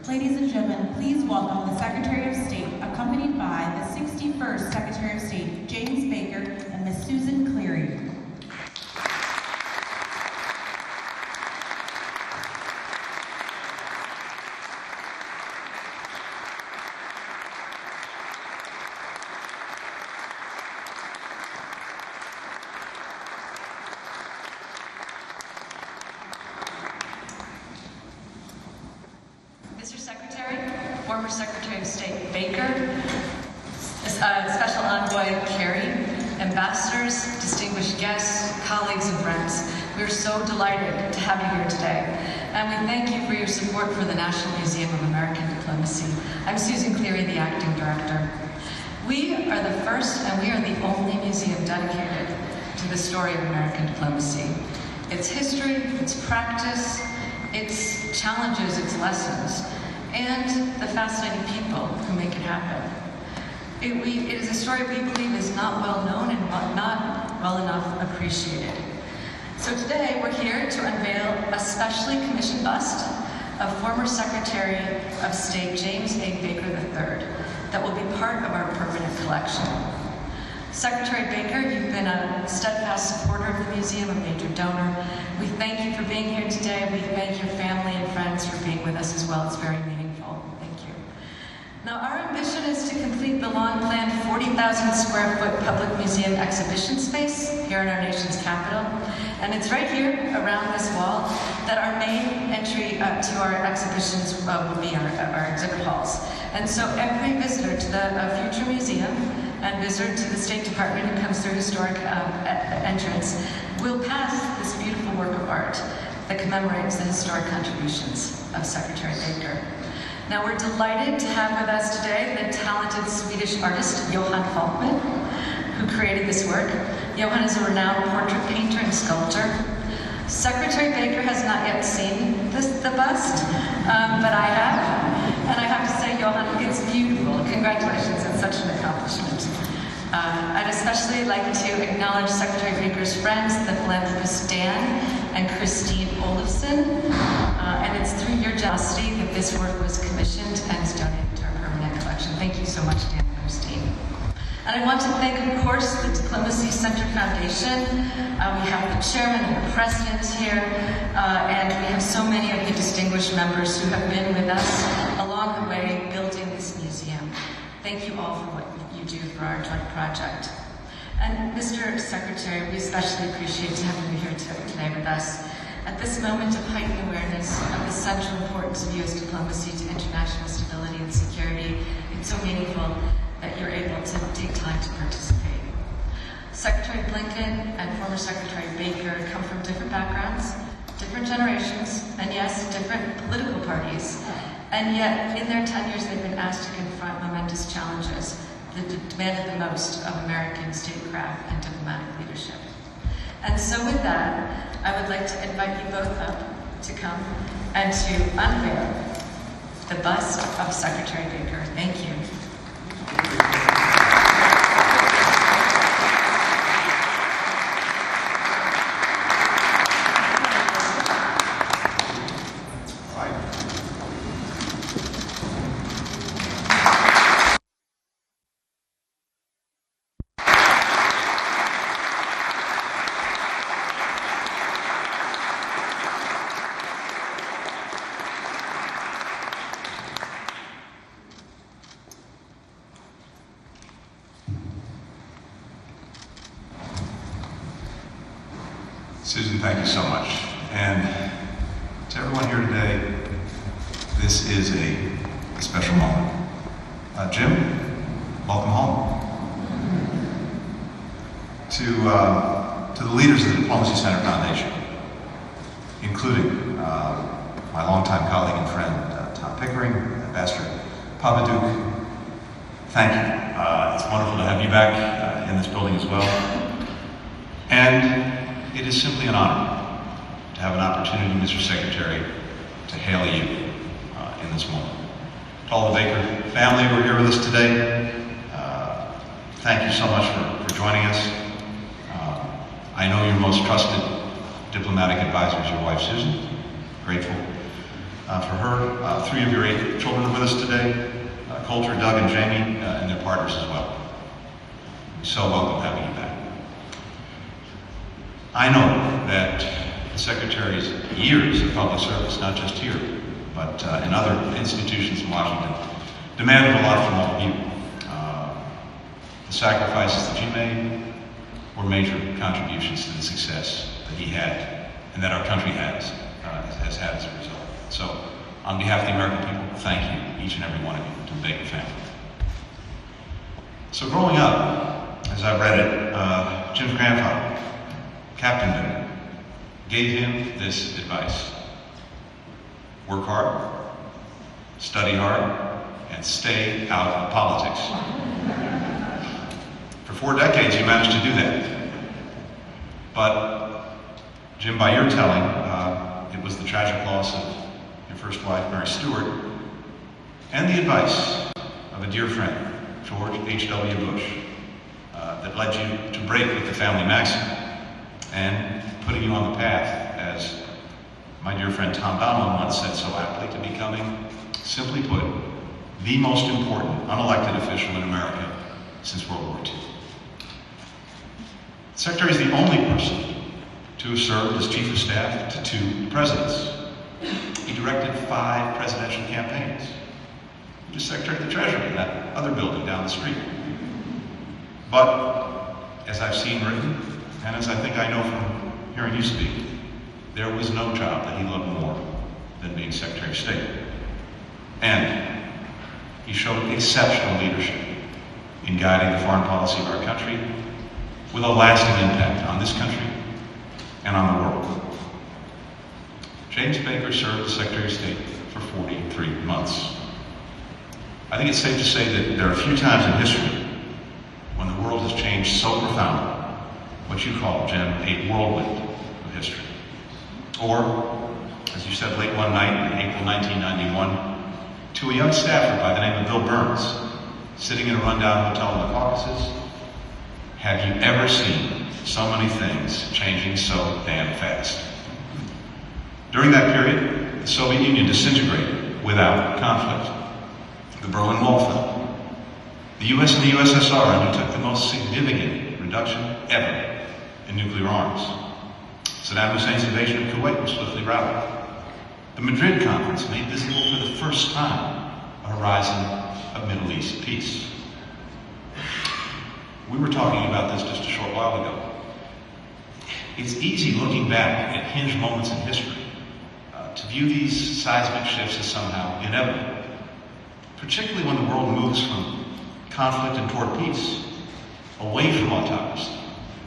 Ladies and gentlemen, please welcome the Secretary of State, accompanied by the 61st Secretary of State, James Baker, and Ms. Susan Cleary. Mr. Secretary, former Secretary of State Baker, Special Envoy Kerry, ambassadors, distinguished guests, colleagues, and friends, we are so delighted to have you here today. And we thank you for your support for the National Museum of American Diplomacy. I'm Susan Cleary, the acting director. We are the first and we are the only museum dedicated to the story of American diplomacy. Its history, its practice, its challenges, its lessons, and the fascinating people who make it happen. It is a story we believe is not well known and not well enough appreciated. So today we're here to unveil a specially commissioned bust of former Secretary of State James A. Baker III that will be part of our permanent collection. Secretary Baker, you've been a steadfast supporter of the museum, a major donor. We thank you for being here today. We thank your family and friends for being with us as well. It's very meaningful. Thank you. Now, our ambition is to complete the long-planned 40,000 square foot public museum exhibition space here in our nation's capital. And it's right here around this wall that our main entry to our exhibitions will be our exhibit halls. And so every visitor to the future museum and visitor to the State Department who comes through historic entrance will pass this beautiful work of art that commemorates the historic contributions of Secretary Baker. Now we're delighted to have with us today the talented Swedish artist Johan Falkman, who created this work. Johan is a renowned portrait painter and sculptor. Secretary Baker has not yet seen the bust, but I have. And I have to say, Johan, it's beautiful. Congratulations, it's such an accomplishment. I'd especially like to acknowledge Secretary Baker's friends, the philanthropists Dan and Christine Olafson. And it's through your generosity that this work was commissioned and is donated to our permanent collection. Thank you so much, Dan and Christine. And I want to thank, of course, the Diplomacy Center Foundation. We have the chairman and the president here, and we have so many of the distinguished members who have been with us along the way building this museum. Thank you all for what you do for our joint project. And Mr. Secretary, we especially appreciate having you here today with us. At this moment of heightened awareness of the central importance of U.S. diplomacy to international stability and security, it's so meaningful that you're able to take time to participate. Secretary Blinken and former Secretary Baker come from different backgrounds, different generations, and yes, different political parties. And yet, in their tenures, they've been asked to confront momentous challenges that demanded the most of American statecraft and diplomatic leadership. And so with that, I would like to invite you both up to come and to unveil the bust of Secretary Baker. Thank you. Susan, thank you so much. And to everyone here today, this is a special moment. Jim, welcome home. To the leaders of the Diplomacy Center Foundation, including my longtime colleague and friend, Tom Pickering, Ambassador Papaduke, thank you. It's wonderful to have you back in this building as well. And it is simply an honor to have an opportunity, Mr. Secretary, to hail you in this moment. To all the Baker family who are here with us today, thank you so much for joining us. I know your most trusted diplomatic advisor is your wife, Susan. Grateful. for her. 3 of your 8 children are with us today. Coulter, Doug, and Jamie, and their partners as well. We so welcome having you back. I know that the Secretary's years of public service, not just here, but in other institutions in Washington, demanded a lot from all of you. The sacrifices that you made were major contributions to the success that he had and that our country has had as a result. So, on behalf of the American people, thank you, each and every one of you, to the Baker family. So growing up, as I read it, Jim's grandfather, Captain Baker, gave him this advice: work hard, study hard, and stay out of politics. For 4 decades, you managed to do that. But, Jim, by your telling, it was the tragic loss of your first wife, Mary Stewart, and the advice of a dear friend, George H.W. Bush, that led you to break with the family maxim and putting you on the path, as my dear friend Tom Donilon once said so aptly, to becoming, simply put, the most important unelected official in America since World War II. The Secretary is the only person to have served as Chief of Staff to 2 presidents. He directed 5 presidential campaigns. He was Secretary of the Treasury in that other building down the street. But, as I've seen written, and as I think I know from hearing you speak, there was no job that he loved more than being Secretary of State. And he showed exceptional leadership in guiding the foreign policy of our country with a lasting impact on this country and on the world. James Baker served as Secretary of State for 43 months. I think it's safe to say that there are a few times in history when the world has changed so profoundly, what you call, Jim, a whirlwind of history. Or, as you said late one night in April 1991, to a young staffer by the name of Bill Burns, sitting in a rundown hotel in the Caucasus, have you ever seen so many things changing so damn fast? During that period, the Soviet Union disintegrated without conflict. The Berlin Wall fell. The US and the USSR undertook the most significant reduction ever in nuclear arms. Saddam Hussein's invasion of Kuwait was swiftly routed. The Madrid Conference made visible for the first time a horizon of Middle East peace. We were talking about this just a short while ago. It's easy looking back at hinge moments in history to view these seismic shifts as somehow inevitable, particularly when the world moves from conflict and toward peace, away from autocracy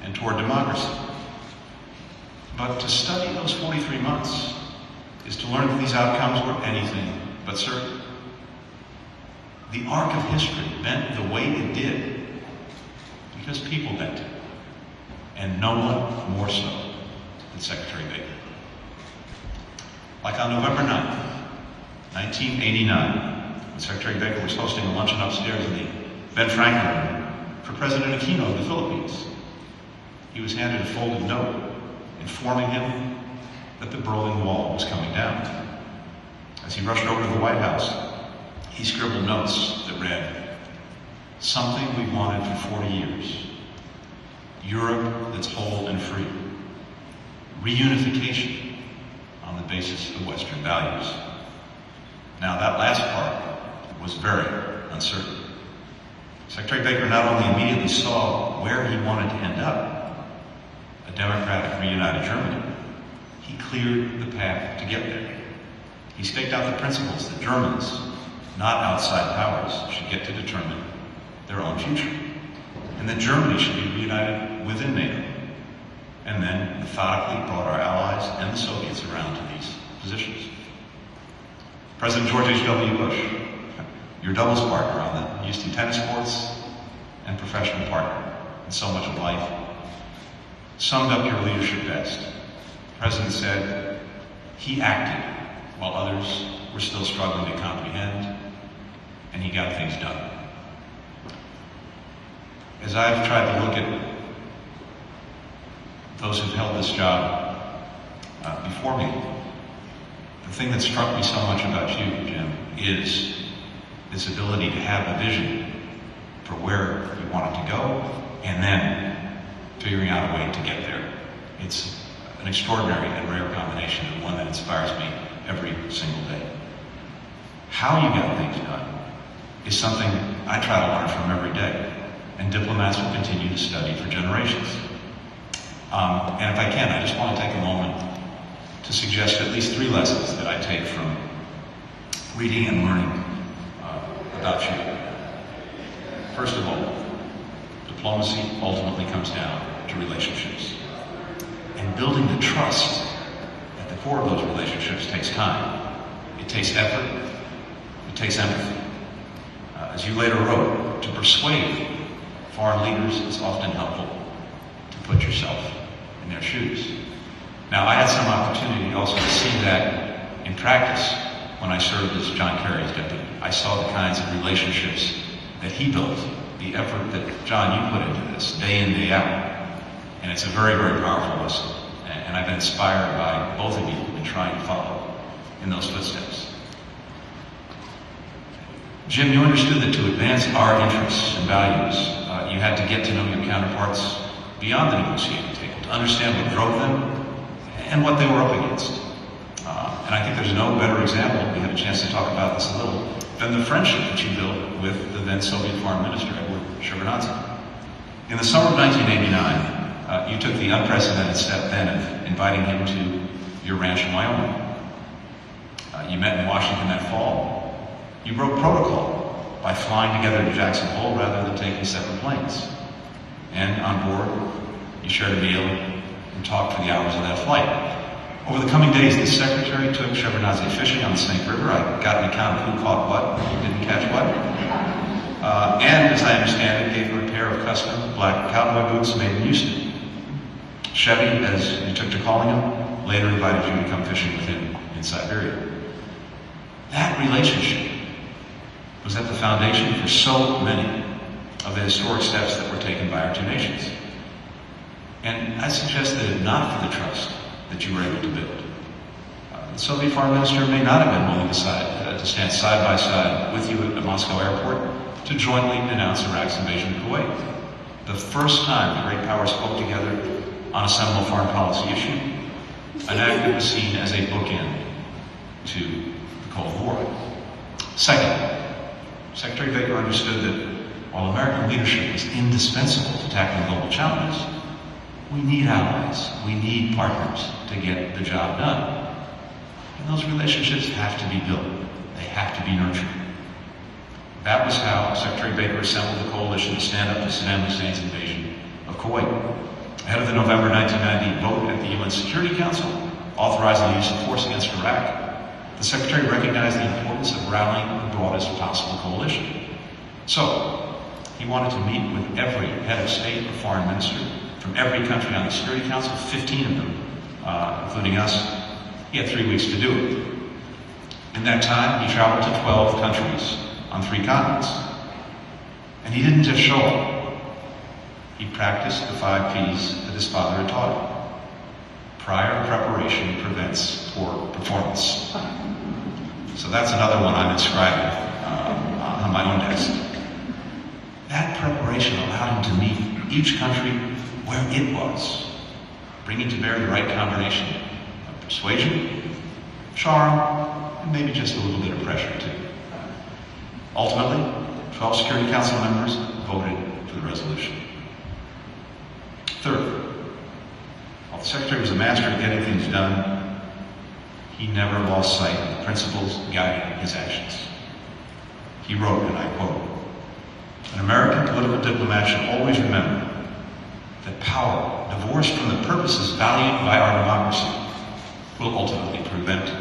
and toward democracy. But to study those 43 months is to learn that these outcomes were anything but certain. The arc of history bent the way it did because people bent it, and no one more so than Secretary Baker. Like on November 9th, 1989, when Secretary Baker was hosting a luncheon upstairs in the Ben Franklin Room for President Aquino of the Philippines, he was handed a folded note informing him that the Berlin Wall was coming down. As he rushed over to the White House, he scribbled notes that read, "Something we've wanted for 40 years. Europe that's whole and free. Reunification on the basis of Western values." Now that last part was very uncertain. Secretary Baker not only immediately saw where he wanted to end up, a democratic reunited Germany, he cleared the path to get there. He staked out the principles that Germans, not outside powers, should get to determine their own future, and that Germany should be reunited within NATO, and then methodically brought our allies and the Soviets around to these positions. President George H.W. Bush, your doubles partner on the Houston tennis courts and professional partner in so much of life, summed up your leadership best. The President said, he acted while others were still struggling to comprehend, and he got things done. As I've tried to look at those who've held this job before me, the the thing that struck me so much about you, Jim, is this ability to have a vision for where you want it to go, and then figuring out a way to get there. It's an extraordinary and rare combination, and one that inspires me every single day. How you got things done is something I try to learn from every day, and diplomats will continue to study for generations. And if I can, I just want to take a moment to suggest at least 3 lessons that I take from reading and learning about you. First of all, diplomacy ultimately comes down to relationships. And building the trust at the core of those relationships takes time. It takes effort. It takes empathy. As you later wrote, to persuade foreign leaders is often helpful to put yourself in their shoes. Now, I had some opportunity also to see that in practice when I served as John Kerry's deputy. I saw the kinds of relationships that he built, the effort that, John, you put into this day in, day out. And it's a very, very powerful lesson. And I've been inspired by both of you in trying to follow in those footsteps. Jim, you understood that to advance our interests and values, you had to get to know your counterparts beyond the negotiating table, to understand what drove them and what they were up against. And I think there's no better example, we had a chance to talk about this a little, than the friendship that you built with the then Soviet Foreign Minister, Edward Shevardnadze. In the summer of 1989, you took the unprecedented step then of inviting him to your ranch in Wyoming. You met in Washington that fall. You broke protocol by flying together to Jackson Hole rather than taking separate planes. And on board, you shared a meal and talked for the hours of that flight. Over the coming days, the secretary took Shevardnadze fishing on the Snake River. I got an account of who caught what, who didn't catch what. And, as I understand it, gave her a pair of custom black cowboy boots made in Houston. Chevy, as you took to calling him, later invited you to come fishing with him in Siberia. That relationship was at the foundation for so many of the historic steps that were taken by our two nations. And I suggest that if not for the trust that you were able to build, the Soviet Foreign Minister may not have been willing to stand side by side with you at the Moscow airport to jointly denounce Iraq's invasion of Kuwait. The first time the great powers spoke together on a seminal foreign policy issue, an act that was seen as a bookend to the Cold War. Second, Secretary Baker understood that while American leadership is indispensable to tackling global challenges, we need allies, we need partners to get the job done. And those relationships have to be built. They have to be nurtured. That was how Secretary Baker assembled the coalition to stand up to Saddam Hussein's invasion of Kuwait. Ahead of the November 1990 vote at the UN Security Council, authorizing the use of force against Iraq, the Secretary recognized the importance of rallying the broadest possible coalition. So, he wanted to meet with every head of state or foreign minister from every country on the Security Council, 15 of them, including us. He had 3 weeks to do it. In that time, he traveled to 12 countries on 3 continents. And he didn't just show up. He practiced the 5 Ps that his father had taught him. Prior preparation prevents poor performance. So that's another one I'm inscribing on my own desk. That preparation allowed him to meet each country where it was, bringing to bear the right combination of persuasion, charm, and maybe just a little bit of pressure too. Ultimately, 12 Security Council members voted for the resolution. Third, while the Secretary was a master at getting things done, he never lost sight of the principles guiding his actions. He wrote, and I quote, "An American political diplomat should always remember that power, divorced from the purposes valued by our democracy, will ultimately prove empty."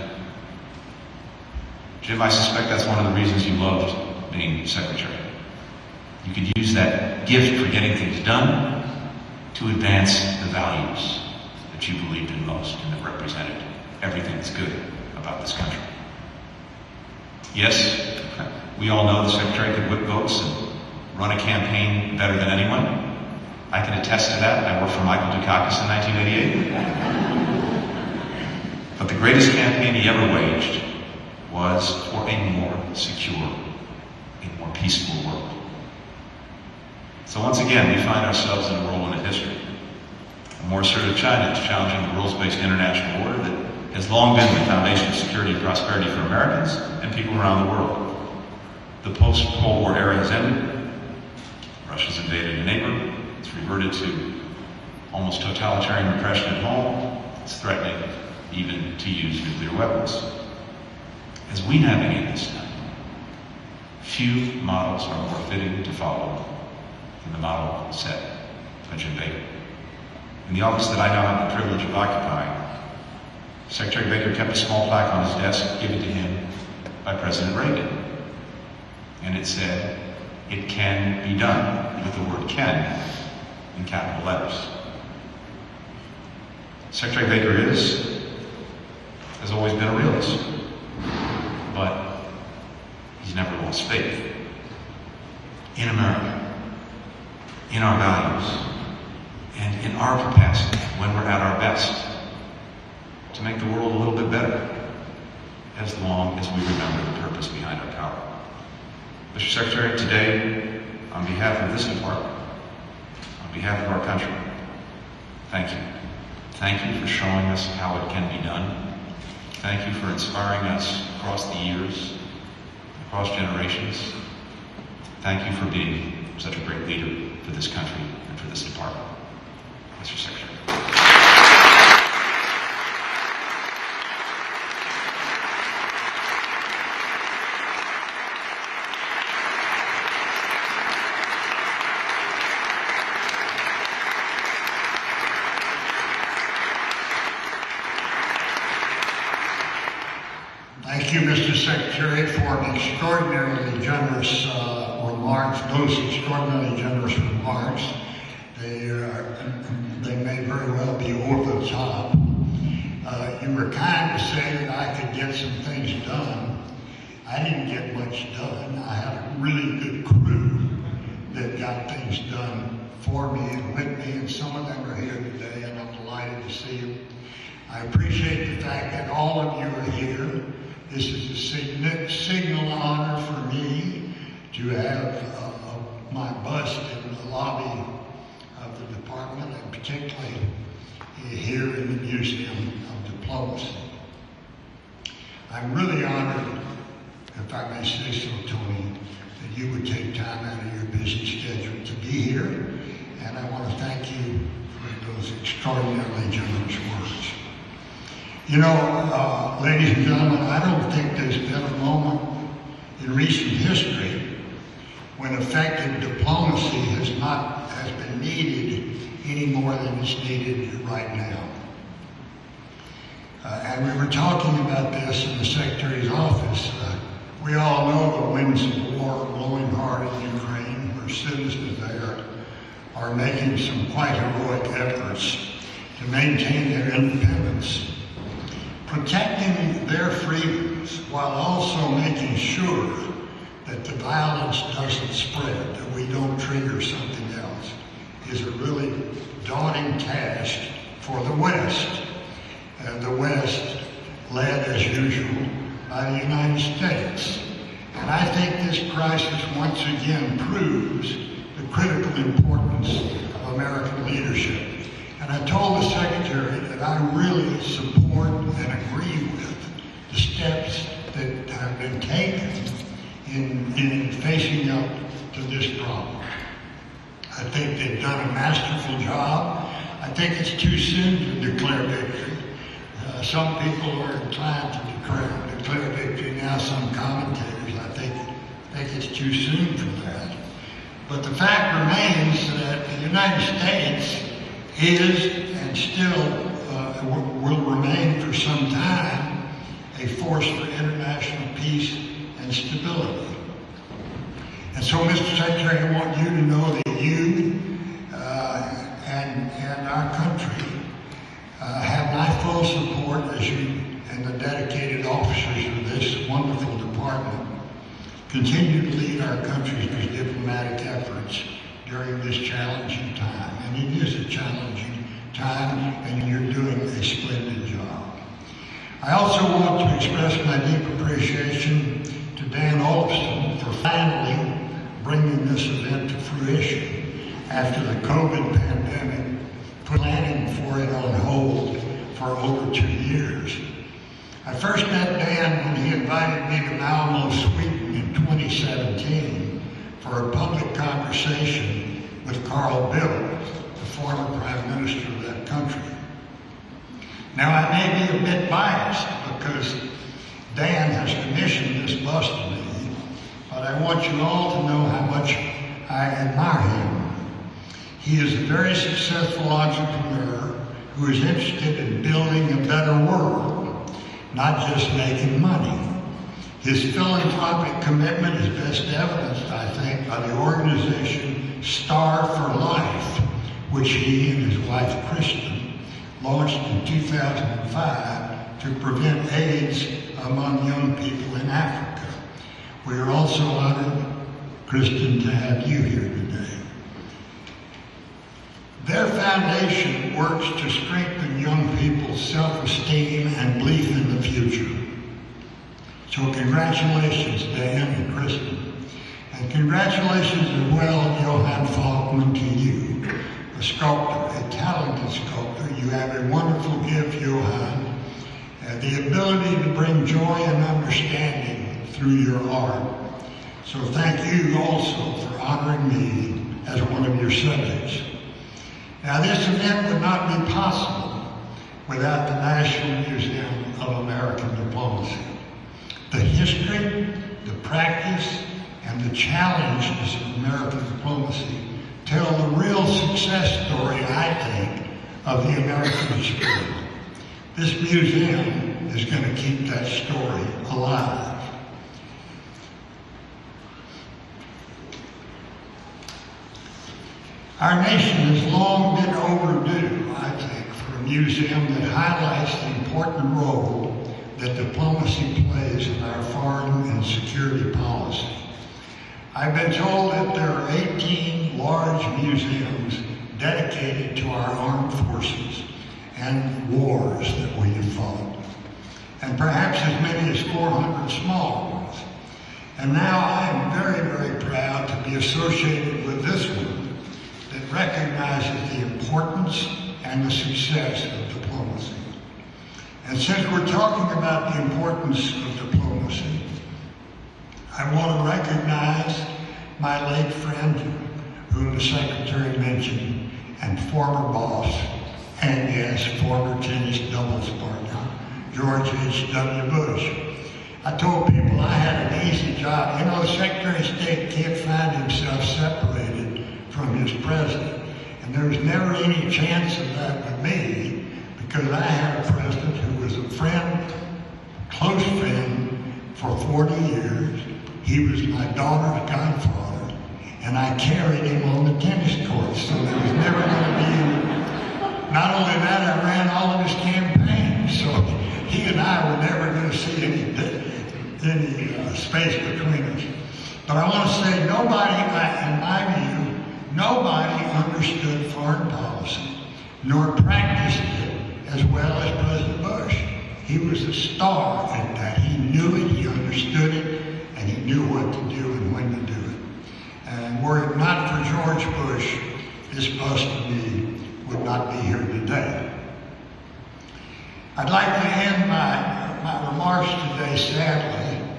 Jim, I suspect that's one of the reasons you loved being secretary. You could use that gift for getting things done to advance the values that you believed in most and that represented everything that's good about this country. Yes, we all know the secretary could whip votes and run a campaign better than anyone. I can attest to that. I worked for Michael Dukakis in 1988. But the greatest campaign he ever waged was for a more secure, a more peaceful world. So once again, we find ourselves in a whirlwind of history. A more assertive China is challenging the rules-based international order that has long been the foundation of security and prosperity for Americans and people around the world. The post-Cold War era has ended. Russia's invaded a neighbor. It's reverted to almost totalitarian repression at home. It's threatening even to use nuclear weapons. As we navigate this time, few models are more fitting to follow than the model set by Jim Baker. In the office that I now have the privilege of occupying, Secretary Baker kept a small plaque on his desk given to him by President Reagan. And it said, "It can be done," with the word "can" in capital letters. Secretary Baker has always been a realist, but he's never lost faith in America, in our values, and in our capacity, when we're at our best, to make the world a little bit better, as long as we remember the purpose behind our power. Mr. Secretary, today, on behalf of this department, on behalf of our country, thank you. Thank you for showing us how it can be done. Thank you for inspiring us across the years, across generations. Thank you for being such a great leader for this country and for this department. Mr. Secretary. Thank you, Mr. Secretary, for an extraordinarily generous remarks, those extraordinarily generous remarks. They may very well be over the top. You were kind to say that I could get some things done. I didn't get much done. I had a really good crew that got things done for me and with me, and some of them are here today, and I'm delighted to see you. I appreciate the fact that all of you are here. This is a signal honor for me to have my bust in the lobby of the department, and particularly here in the Museum of Diplomacy. I'm really honored, if I may say so, Tony, that you would take time out of your busy schedule to be here, and I want to thank you for those extraordinarily generous words. You know, ladies and gentlemen, I don't think there's been a moment in recent history when effective diplomacy has been needed any more than it's needed right now. And we were talking about this in the Secretary's office. We all know the winds of war are blowing hard in Ukraine, where citizens there are making some quite heroic efforts to maintain their independence, protecting their freedoms while also making sure that the violence doesn't spread, that we don't trigger something else, is a really daunting task for the West. The West led, as usual, by the United States. And I think this crisis once again proves the critical importance of American leadership. And I told the Secretary that I really support and agree with the steps that have been taken in facing up to this problem. I think they've done a masterful job. I think it's too soon to declare victory. Some people are inclined to declare victory now, some commentators. I think it's too soon for that. But the fact remains that the United States is and still will remain for some time a force for international peace and stability. And so, Mr. Secretary, I want you to know that you and our country have my full support as you and the dedicated officers of this wonderful department continue to lead our country's diplomatic efforts during this challenging time. And it is a challenging time, and you're doing a splendid job. I also want to express my deep appreciation to Dan Olson for finally bringing this event to fruition after the COVID pandemic put planning for it on hold for over 2 years. I first met Dan when he invited me to Malmo, Sweden in 2017 for a public conversation with Carl Bildt, the former Prime Minister of that country. Now, I may be a bit biased because Dan has commissioned this bust to me, but I want you all to know how much I admire him. He is a very successful entrepreneur who is interested in building a better world, not just making money. His philanthropic commitment is best evidenced, I think, by the organization Star for Life, which he and his wife, Kristen, launched in 2005 to prevent AIDS among young people in Africa. We are also honored, Kristen, to have you here today. Their foundation works to strengthen young people's self-esteem and belief in the future. So congratulations, Dan and Kristen. And congratulations as well, Johann Falkman, to you, a sculptor, a talented sculptor. You have a wonderful gift, Johann, the ability to bring joy and understanding through your art. So thank you also for honoring me as one of your subjects. Now, this event would not be possible without the National Museum of American Diplomacy. The history, the practice, and the challenges of American diplomacy tell the real success story, I think, of the American spirit. This museum is going to keep that story alive. Our nation has long been overdue, I think, for a museum that highlights the important role that diplomacy plays in our foreign and security policy. I've been told that there are 18 large museums dedicated to our armed forces and wars that we have fought, and perhaps as many as 400 small ones. And now I am very, very proud to be associated with this one that recognizes the importance and the success of diplomacy. And since we're talking about the importance of diplomacy, I want to recognize my late friend, whom the Secretary mentioned, and former boss, and yes, former tennis doubles partner, George H.W. Bush. I told people I had an easy job. You know, the Secretary of State can't find himself separated from his president. And there was never any chance of that with me, because I had a president who was a friend, close friend, for 40 years. He was my daughter's godfather, and I carried him on the tennis court, so there was never going to be any. Not only that, I ran all of his campaigns, so he and I were never going to see any space between us. But I want to say nobody, in my view, nobody understood foreign policy, nor practiced it as well as President Bush. He was a star at that. He knew it, he understood it, and he knew what to do and when to do it. And were it not for George Bush, this bust of me would not be here today. I'd like to end my remarks today, sadly,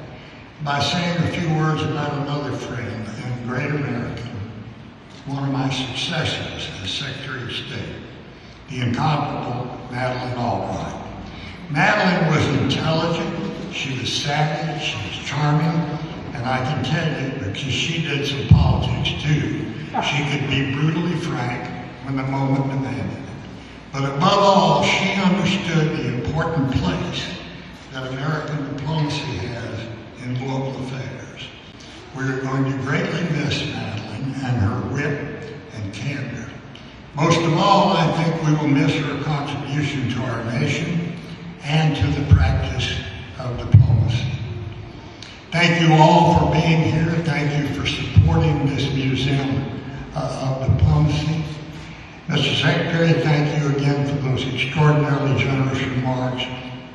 by saying a few words about another friend and great American, one of my successors as Secretary of State, the incomparable Madeleine Albright. Madeleine was intelligent, she was savvy, she was charming, and I can tell you, because she did some politics too, she could be brutally frank when the moment demanded it. But above all, she understood the important place that American diplomacy has in global affairs. We are going to greatly miss Madeleine and her wit and candor. Most of all, I think we will miss her contribution to our nation and to the practice of diplomacy. Thank you all for being here. Thank you for supporting this Museum of Diplomacy. Mr. Secretary, thank you again for those extraordinarily generous remarks.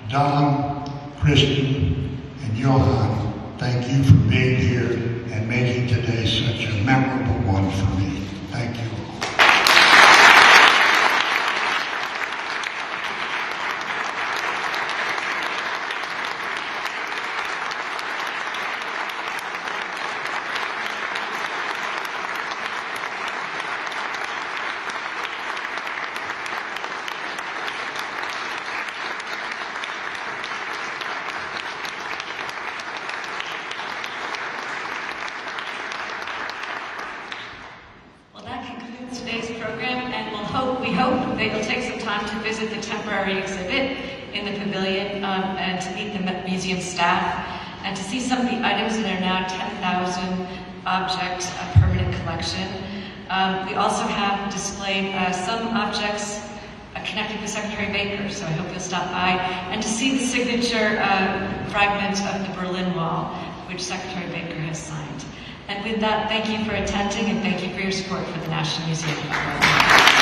Don, Kristen, and Johan, thank you for being here and making today such a memorable one for me. Thank you all. Today's program, and we hope that you'll take some time to visit the temporary exhibit in the pavilion and to meet the museum staff and to see some of the items in our now 10,000 object permanent collection. We also have displayed some objects connected with Secretary Baker, so I hope you'll stop by and to see the signature fragment of the Berlin Wall, which Secretary Baker has signed. And with that, thank you for attending and thank you for your support for the National Museum of Art.